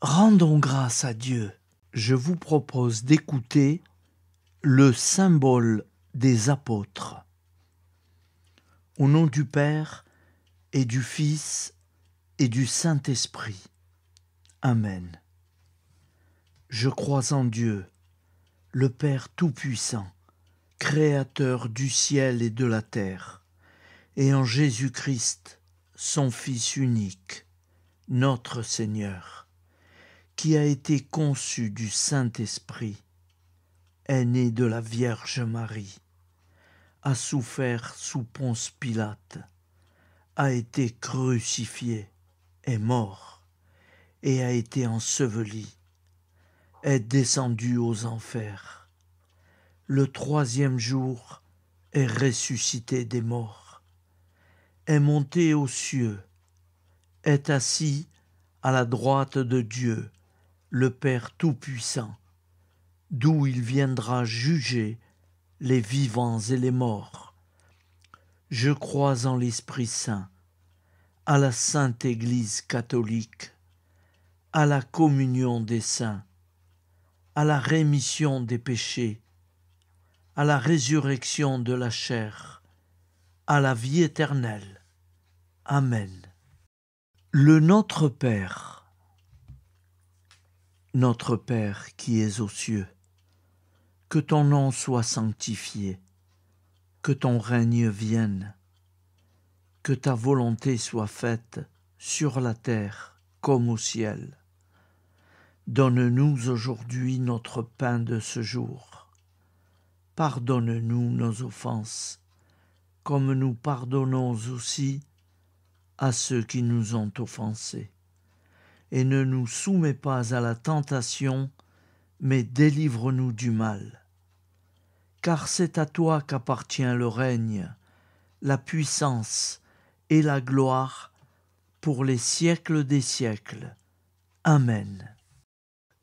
Rendons grâce à Dieu. Je vous propose d'écouter le symbole des apôtres. Au nom du Père et du Fils et du Saint-Esprit. Amen. Je crois en Dieu, le Père Tout-Puissant, Créateur du ciel et de la terre, et en Jésus-Christ, son Fils unique, notre Seigneur, qui a été conçu du Saint-Esprit, est né de la Vierge Marie, a souffert sous Ponce Pilate, a été crucifié, est mort, et a été enseveli, est descendu aux enfers. Le troisième jour est ressuscité des morts, est monté aux cieux, est assis à la droite de Dieu, le Père Tout-Puissant, d'où il viendra juger les vivants et les morts. Je crois en l'Esprit Saint, à la Sainte Église catholique, à la communion des saints, à la rémission des péchés, à la résurrection de la chair, à la vie éternelle. Amen. Le Notre Père. Notre Père qui es aux cieux, que ton nom soit sanctifié, que ton règne vienne, que ta volonté soit faite sur la terre comme au ciel. Donne-nous aujourd'hui notre pain de ce jour. Pardonne-nous nos offenses, comme nous pardonnons aussi à ceux qui nous ont offensés. Et ne nous soumets pas à la tentation, mais délivre-nous du mal. Car c'est à toi qu'appartient le règne, la puissance et la gloire pour les siècles des siècles. Amen.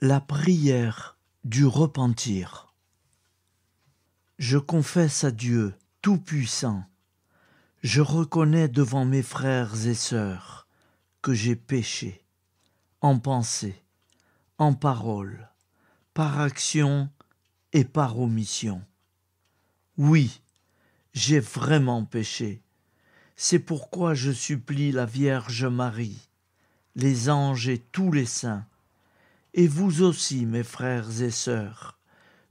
La prière du repentir. Je confesse à Dieu Tout-Puissant, je reconnais devant mes frères et sœurs que j'ai péché, en pensée, en parole, par action et par omission. Oui, j'ai vraiment péché. C'est pourquoi je supplie la Vierge Marie, les anges et tous les saints, et vous aussi, mes frères et sœurs,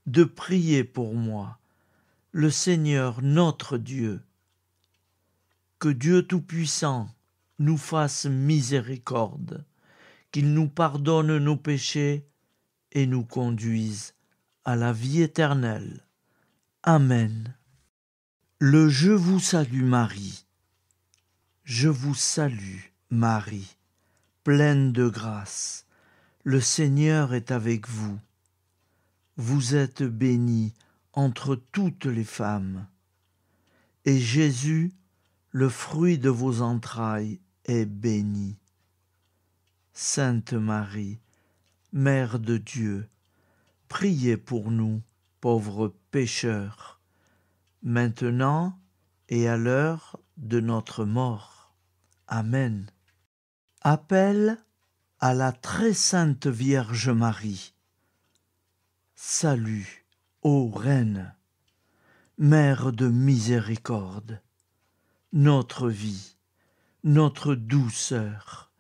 de prier pour moi, le Seigneur notre Dieu. Que Dieu Tout-Puissant nous fasse miséricorde, qu'il nous pardonne nos péchés et nous conduise à la vie éternelle. Amen. Le Je vous salue Marie. Je vous salue Marie, pleine de grâce. Le Seigneur est avec vous. Vous êtes bénie entre toutes les femmes. Et Jésus, le fruit de vos entrailles, est béni. Sainte Marie, Mère de Dieu, priez pour nous, pauvres pécheurs, maintenant et à l'heure de notre mort. Amen. Appel à la très sainte Vierge Marie. Salut, ô Reine, Mère de miséricorde, notre vie, notre douceur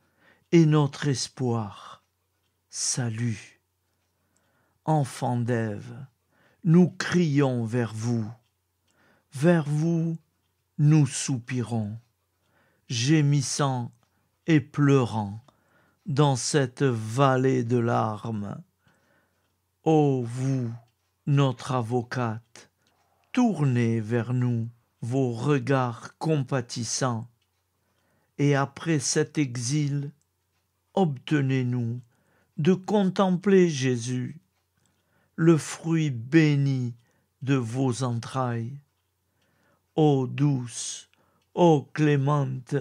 et notre espoir. Salut. Enfants d'Ève, nous crions vers vous nous soupirons, gémissant et pleurant dans cette vallée de larmes. Ô vous, notre avocate, tournez vers nous vos regards compatissants, et après cet exil, obtenez-nous de contempler Jésus, le fruit béni de vos entrailles. Ô douce, ô clémente,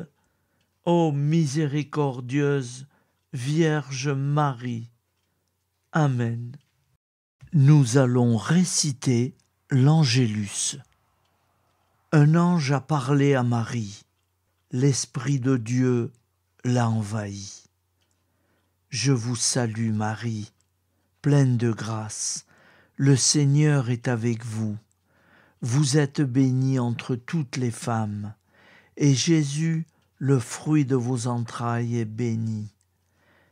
ô miséricordieuse Vierge Marie. Amen. Nous allons réciter l'Angélus. Un ange a parlé à Marie. L'Esprit de Dieu l'a envahi. Je vous salue Marie, pleine de grâce. Le Seigneur est avec vous. Vous êtes bénie entre toutes les femmes, et Jésus, le fruit de vos entrailles, est béni.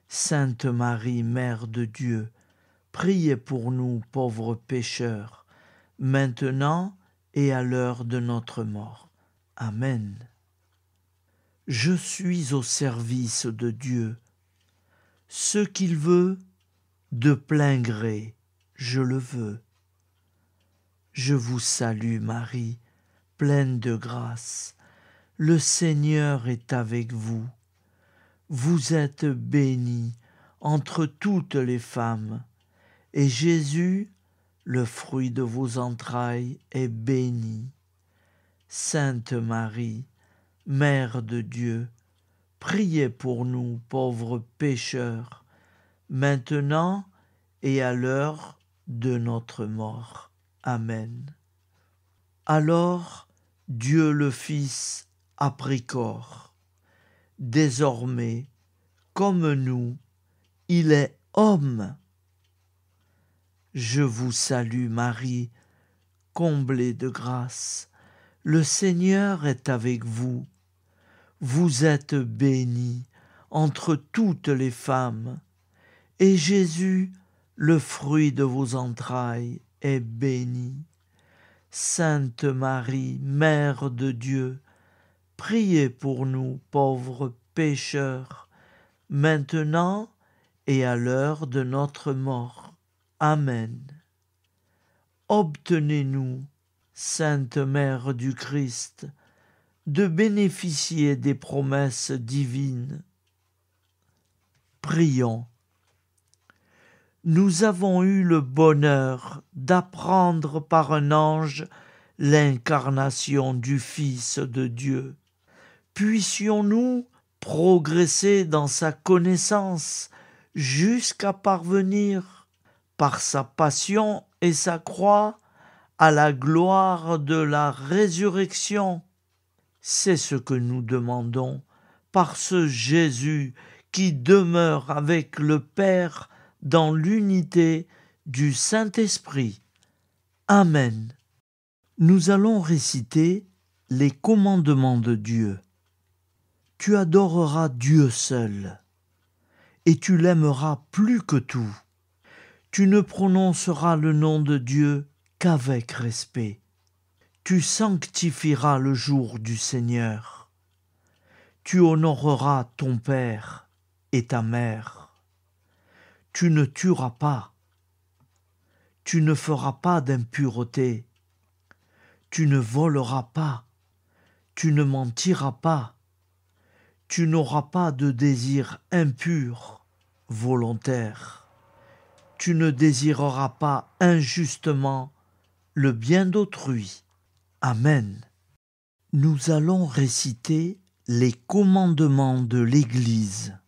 Sainte Marie, Mère de Dieu, priez pour nous pauvres pécheurs, maintenant et à l'heure de notre mort. Amen. Je suis au service de Dieu. Ce qu'il veut, de plein gré, je le veux. Je vous salue Marie, pleine de grâce. Le Seigneur est avec vous. Vous êtes bénie entre toutes les femmes, et Jésus, le fruit de vos entrailles, est béni. Sainte Marie, Mère de Dieu, priez pour nous pauvres pécheurs, maintenant et à l'heure de notre mort. Amen. Alors Dieu le Fils a pris corps. Désormais, comme nous, il est homme. Je vous salue Marie, comblée de grâce. Le Seigneur est avec vous. Vous êtes bénie entre toutes les femmes, et Jésus, le fruit de vos entrailles, est béni. Sainte Marie, Mère de Dieu, priez pour nous pauvres pécheurs, maintenant et à l'heure de notre mort. Amen. Obtenez-nous, Sainte Mère du Christ, de bénéficier des promesses divines. Prions. Nous avons eu le bonheur d'apprendre par un ange l'incarnation du Fils de Dieu. Puissions-nous progresser dans sa connaissance jusqu'à parvenir, par sa passion et sa croix, à la gloire de la résurrection. C'est ce que nous demandons par ce Jésus qui demeure avec le Père dans l'unité du Saint-Esprit. Amen. Nous allons réciter les commandements de Dieu. Tu adoreras Dieu seul, et tu l'aimeras plus que tout. Tu ne prononceras le nom de Dieu qu'avec respect. Tu sanctifieras le jour du Seigneur. Tu honoreras ton père et ta mère. Tu ne tueras pas. Tu ne feras pas d'impureté. Tu ne voleras pas. Tu ne mentiras pas. Tu n'auras pas de désir impur, volontaire. Tu ne désireras pas injustement le bien d'autrui. Amen. Nous allons réciter les commandements de l'Église.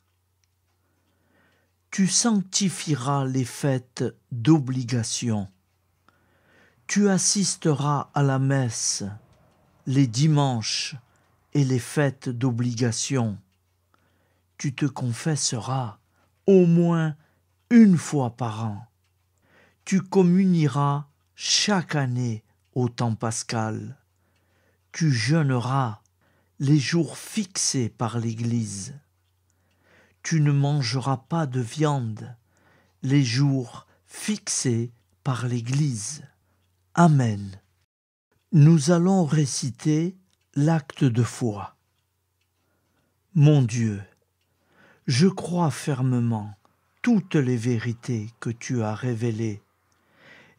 Tu sanctifieras les fêtes d'obligation. Tu assisteras à la messe les dimanches et les fêtes d'obligation. Tu te confesseras au moins une fois par an. Tu communieras chaque année au temps pascal. Tu jeûneras les jours fixés par l'Église. Tu ne mangeras pas de viande les jours fixés par l'Église. Amen. Nous allons réciter l'acte de foi. Mon Dieu, je crois fermement toutes les vérités que tu as révélées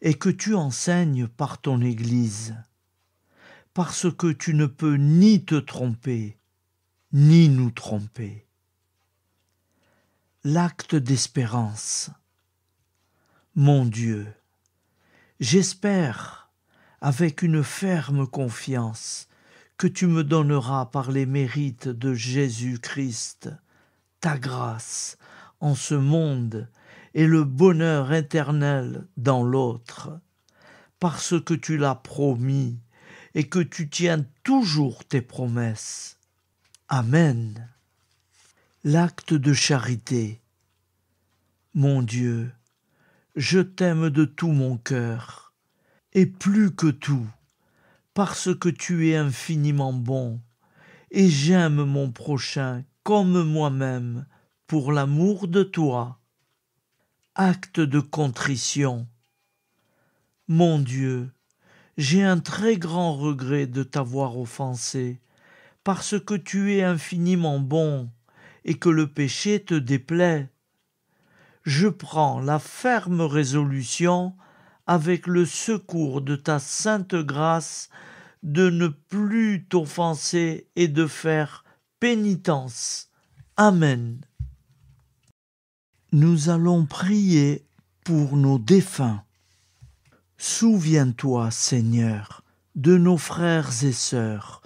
et que tu enseignes par ton Église, parce que tu ne peux ni te tromper, ni nous tromper. L'acte d'espérance. Mon Dieu, j'espère avec une ferme confiance que tu me donneras par les mérites de Jésus-Christ ta grâce en ce monde et le bonheur éternel dans l'autre, parce que tu l'as promis et que tu tiens toujours tes promesses. Amen. L'acte de charité. Mon Dieu, je t'aime de tout mon cœur, et plus que tout, parce que tu es infiniment bon, et j'aime mon prochain comme moi-même, pour l'amour de toi. Acte de contrition. Mon Dieu, j'ai un très grand regret de t'avoir offensé, parce que tu es infiniment bon et que le péché te déplaît. Je prends la ferme résolution, avec le secours de ta sainte grâce, de ne plus t'offenser et de faire pénitence. Amen. Nous allons prier pour nos défunts. Souviens-toi, Seigneur, de nos frères et sœurs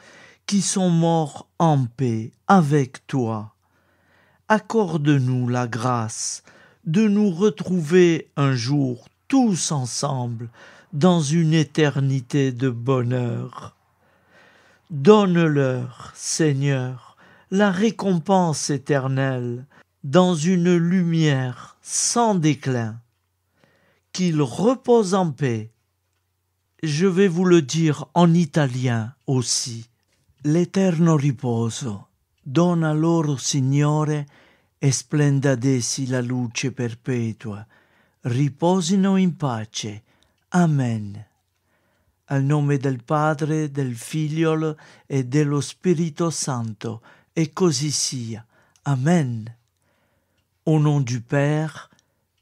qui sont morts en paix avec toi. Accorde-nous la grâce de nous retrouver un jour tous ensemble dans une éternité de bonheur. Donne-leur, Seigneur, la récompense éternelle dans une lumière sans déclin. Qu'ils reposent en paix. Je vais vous le dire en italien aussi. L'eterno riposo dona loro, Signore, e splenda ad essi la luce perpetua. Riposino in pace. Amen. Al nome del Padre, del Figliolo e dello Spirito Santo, et così sia. Amen. Au nom du Père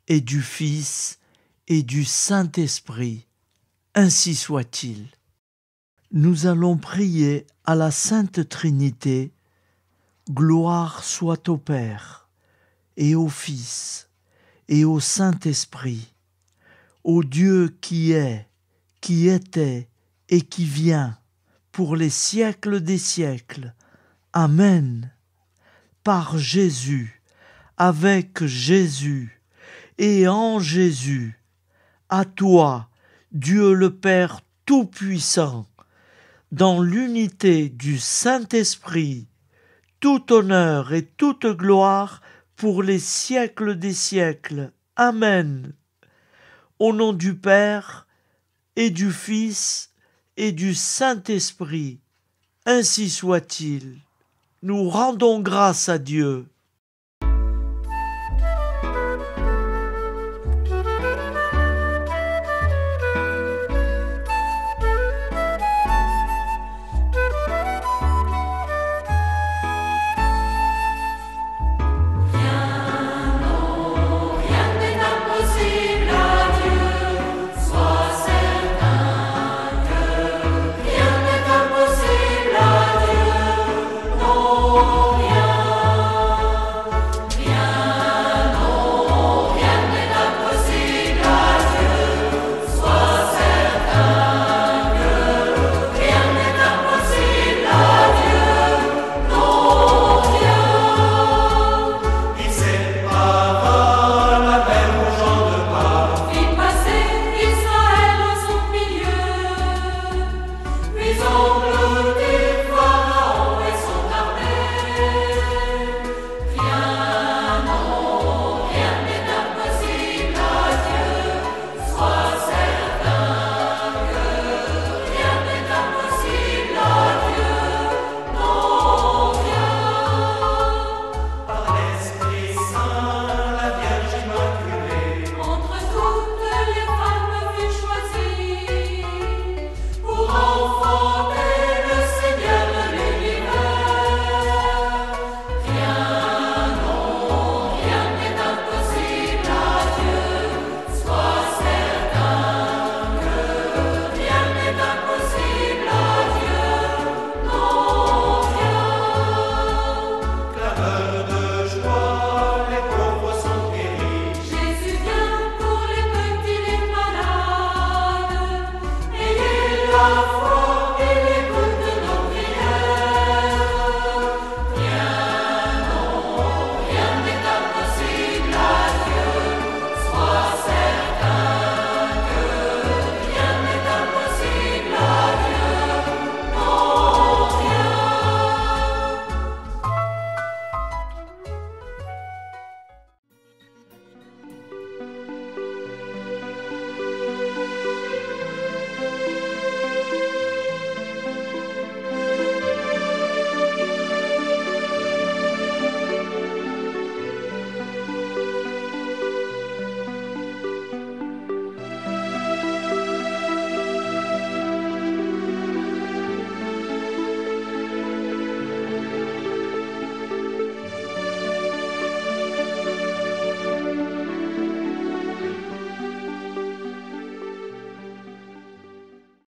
et du Fils et du Saint-Esprit, ainsi soit-il. Nous allons prier à la Sainte Trinité. Gloire soit au Père, et au Fils, et au Saint-Esprit, au Dieu qui est, qui était, et qui vient, pour les siècles des siècles. Amen. Par Jésus, avec Jésus, et en Jésus, à toi, Dieu le Père Tout-Puissant, dans l'unité du Saint-Esprit, tout honneur et toute gloire pour les siècles des siècles. Amen. Au nom du Père et du Fils et du Saint-Esprit, ainsi soit-il. Nous rendons grâce à Dieu.